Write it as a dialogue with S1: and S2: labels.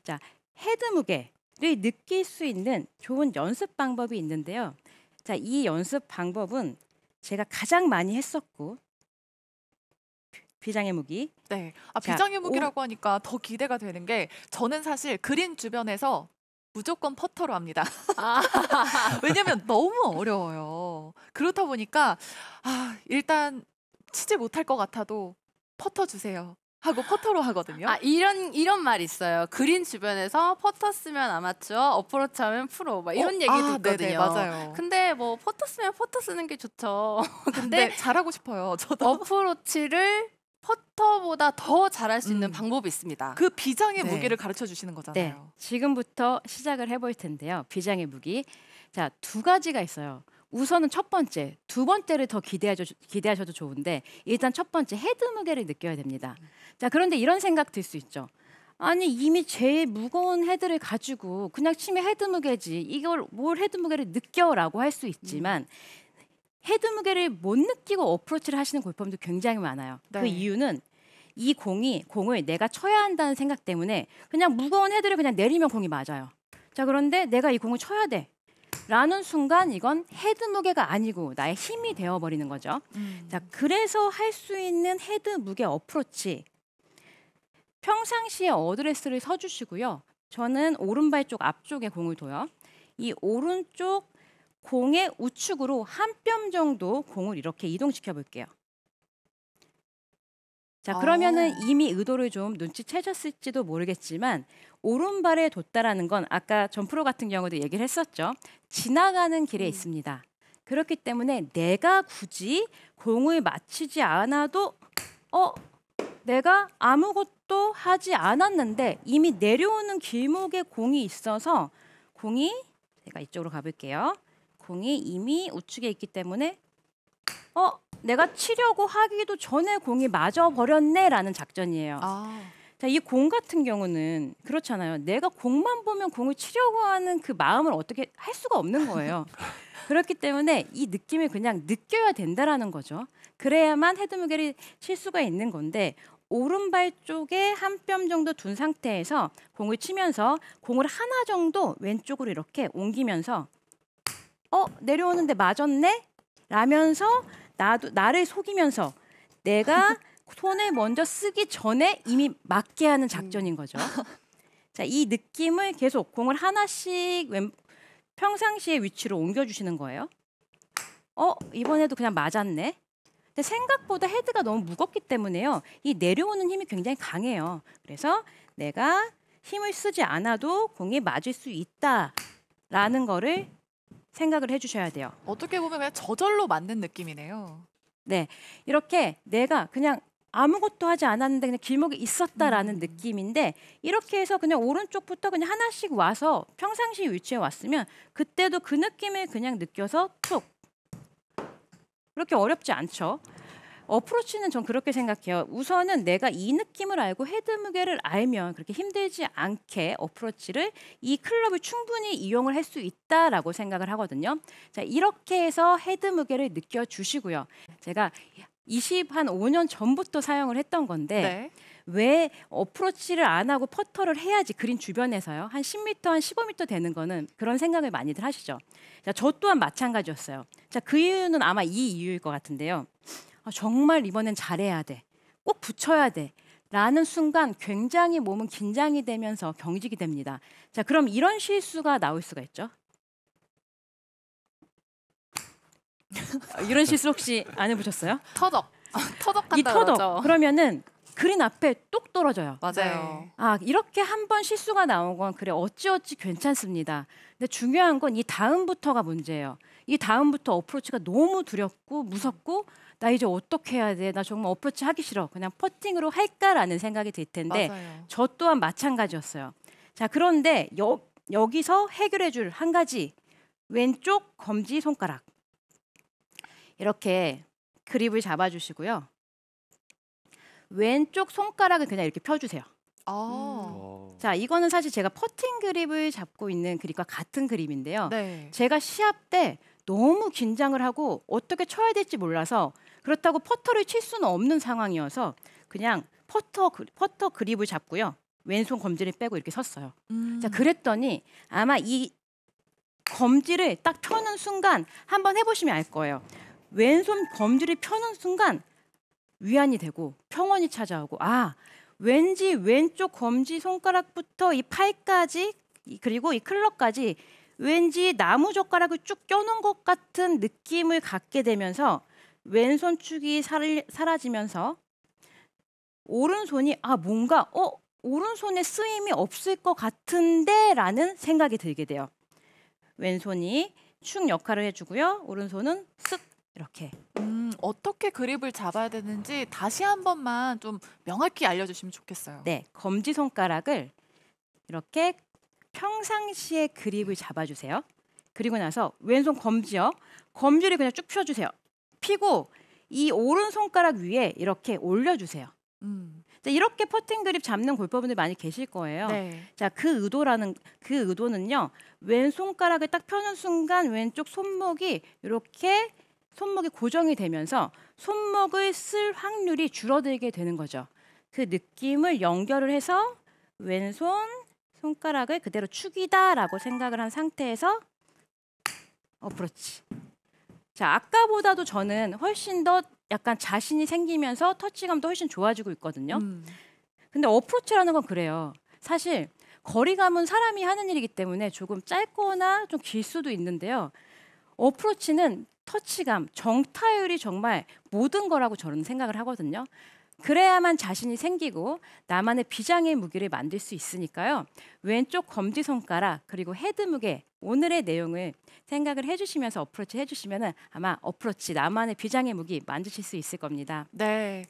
S1: 자, 헤드 무게를 느낄 수 있는 좋은 연습 방법이 있는데요. 자, 이 연습 방법은 제가 가장 많이 했었고 비장의 무기.
S2: 네.
S1: 자,
S2: 비장의 무기라고 하니까 더 기대가 되는 게 저는 사실 그린 주변에서 무조건 퍼터로 합니다.
S3: 아.
S2: 왜냐면 너무 어려워요. 그렇다 보니까 일단 치지 못할 것 같아도 퍼터 주세요 하고 퍼터로 하거든요.
S3: 이런 말이 있어요. 그린 주변에서 퍼터 쓰면 아마추어, 어프로치 하면 프로 막 이런 얘기도 있거든요.
S2: 네네, 맞아요.
S3: 근데 뭐 퍼터 쓰면 퍼터 쓰는 게 좋죠. 근데
S2: 네, 잘하고 싶어요. 저도.
S3: 어프로치를 퍼터보다 더 잘할 수 있는 방법이 있습니다.
S2: 그 비장의
S3: 네.
S2: 무기를 가르쳐 주시는
S1: 네,
S2: 거잖아요.
S1: 지금부터 시작을 해볼 텐데요. 비장의 무기. 자, 두 가지가 있어요. 우선은 첫 번째, 두 번째를 더 기대하셔도 좋은데 일단 첫 번째 헤드 무게를 느껴야 됩니다. 자, 그런데 이런 생각 들 수 있죠. 아니 이미 제일 무거운 헤드를 가지고 그냥 치면 헤드 무게지 이걸 뭘 헤드 무게를 느껴라고 할 수 있지만 헤드 무게를 못 느끼고 어프로치를 하시는 골퍼분들 굉장히 많아요.
S2: 네.
S1: 그 이유는 이 공을 내가 쳐야 한다는 생각 때문에 그냥 무거운 헤드를 그냥 내리면 공이 맞아요. 자, 그런데 내가 이 공을 쳐야 돼 라는 순간 이건 헤드 무게가 아니고 나의 힘이 되어버리는 거죠. 자, 그래서 할 수 있는 헤드 무게 어프로치. 평상시에 어드레스를 서주시고요. 저는 오른발 쪽 앞쪽에 공을 둬요. 이 오른쪽 공의 우측으로 한 뼘 정도 공을 이렇게 이동시켜 볼게요. 자, 그러면은 이미 의도를 좀 눈치채셨을지도 모르겠지만 오른발에 뒀다라는 건 아까 전프로 같은 경우도 얘기를 했었죠. 지나가는 길에 있습니다. 그렇기 때문에 내가 굳이 공을 맞히지 않아도 내가 아무것도 하지 않았는데 이미 내려오는 길목에 공이 있어서 제가 이쪽으로 가볼게요. 공이 이미 우측에 있기 때문에 내가 치려고 하기도 전에 공이 맞아버렸네라는 작전이에요. 자, 이 공 같은 경우는 그렇잖아요. 내가 공만 보면 공을 치려고 하는 그 마음을 어떻게 할 수가 없는 거예요. 그렇기 때문에 이 느낌을 그냥 느껴야 된다라는 거죠. 그래야만 헤드 무게를 칠 수가 있는 건데 오른발 쪽에 한 뼘 정도 둔 상태에서 공을 치면서 공을 하나 정도 왼쪽으로 이렇게 옮기면서 내려오는데 맞았네? 라면서 나를 속이면서 내가 손을 먼저 쓰기 전에 이미 맞게 하는 작전인 거죠. 자, 이 느낌을 계속 공을 하나씩 평상시의 위치로 옮겨주시는 거예요. 이번에도 그냥 맞았네. 근데 생각보다 헤드가 너무 무겁기 때문에요. 이 내려오는 힘이 굉장히 강해요. 그래서 내가 힘을 쓰지 않아도 공이 맞을 수 있다라는 거를 생각을 해주셔야 돼요.
S2: 어떻게 보면 그냥 저절로 맞는 느낌이네요.
S1: 네, 이렇게 내가 그냥 아무것도 하지 않았는데 그냥 길목에 있었다라는 느낌인데 이렇게 해서 그냥 오른쪽부터 그냥 하나씩 와서 평상시 위치에 왔으면 그때도 그 느낌을 그냥 느껴서 툭 그렇게 어렵지 않죠. 어프로치는 전 그렇게 생각해요. 우선은 내가 이 느낌을 알고 헤드 무게를 알면 그렇게 힘들지 않게 어프로치를 이 클럽을 충분히 이용을 할 수 있다라고 생각을 하거든요. 자, 이렇게 해서 헤드 무게를 느껴주시고요. 제가 5년 전부터 사용을 했던 건데 왜 어프로치를 안 하고 퍼터를 해야지 그린 주변에서요. 한 10m, 한 15m 되는 거는 그런 생각을 많이들 하시죠. 자, 저 또한 마찬가지였어요. 자, 그 이유는 아마 이 이유일 것 같은데요. 정말 이번엔 잘해야 돼. 꼭 붙여야 돼. 라는 순간 굉장히 몸은 긴장이 되면서 경직이 됩니다. 자, 그럼 이런 실수가 나올 수가 있죠. 이런 실수 혹시 안 해보셨어요?
S3: 터덕한다
S1: 이 터덕.
S3: 그러죠.
S1: 그러면은 그린 앞에 뚝 떨어져요.
S3: 맞아요.
S1: 이렇게 한 번 실수가 나온 건 그래 어찌어찌 괜찮습니다. 근데 중요한 건 이 다음부터가 문제예요. 이 다음부터 어프로치가 너무 두렵고 무섭고 나 이제 어떻게 해야 돼? 나 정말 어프로치 하기 싫어. 그냥 퍼팅으로 할까라는 생각이 들 텐데 저 또한 마찬가지였어요. 자, 그런데 여기서 해결해 줄 한 가지. 왼쪽 검지 손가락. 이렇게 그립을 잡아주시고요. 왼쪽 손가락을 그냥 이렇게 펴주세요. 자, 이거는 사실 제가 퍼팅 그립을 잡고 있는 그립과 같은 그립인데요. 제가 시합 때 너무 긴장을 하고 어떻게 쳐야 될지 몰라서 그렇다고 퍼터를 칠 수는 없는 상황이어서 그냥 퍼터 그립을 잡고요. 왼손 검지를 빼고 이렇게 섰어요.
S2: 음.
S1: 자, 그랬더니 아마 이 검지를 딱 펴는 순간 한번 해보시면 알 거예요. 왼손 검지를 펴는 순간 위안이 되고 평온이 찾아오고, 아, 왠지 왼쪽 검지 손가락부터 이 팔까지 그리고 이 클럭까지 왠지 나무 젓가락을 쭉 껴놓은 것 같은 느낌을 갖게 되면서 왼손 축이 사라지면서 오른손이 뭔가 오른손에 쓰임이 없을 것 같은데라는 생각이 들게 돼요. 왼손이 축 역할을 해주고요. 오른손은 쓱 이렇게.
S2: 어떻게 그립을 잡아야 되는지 다시 한 번만 좀 명확히 알려주시면 좋겠어요.
S1: 네, 검지 손가락을 이렇게 평상시에 그립을 잡아주세요. 그리고 나서 왼손 검지요. 검지를 그냥 쭉 펴주세요. 피고 이 오른 손가락 위에 이렇게 올려주세요. 자, 이렇게 퍼팅 그립 잡는 골퍼분들 많이 계실 거예요.
S2: 네.
S1: 자, 그 의도는요. 왼손가락을 딱 펴는 순간 왼쪽 손목이 이렇게 손목이 고정이 되면서 손목을 쓸 확률이 줄어들게 되는 거죠. 그 느낌을 연결을 해서 왼손 손가락을 그대로 축이다라고 생각을 한 상태에서 어프로치. 자, 아까보다도 저는 훨씬 더 약간 자신이 생기면서 터치감도 훨씬 좋아지고 있거든요. 근데 어프로치라는 건 그래요. 사실 거리감은 사람이 하는 일이기 때문에 조금 짧거나 좀 길 수도 있는데요. 어프로치는 터치감, 정타율이 정말 모든 거라고 저는 생각을 하거든요. 그래야만 자신이 생기고 나만의 비장의 무기를 만들 수 있으니까요. 왼쪽 검지손가락 그리고 헤드 무게 오늘의 내용을 생각을 해주시면서 어프로치 해주시면 아마 어프로치 나만의 비장의 무기 만드실 수 있을 겁니다.
S2: 네.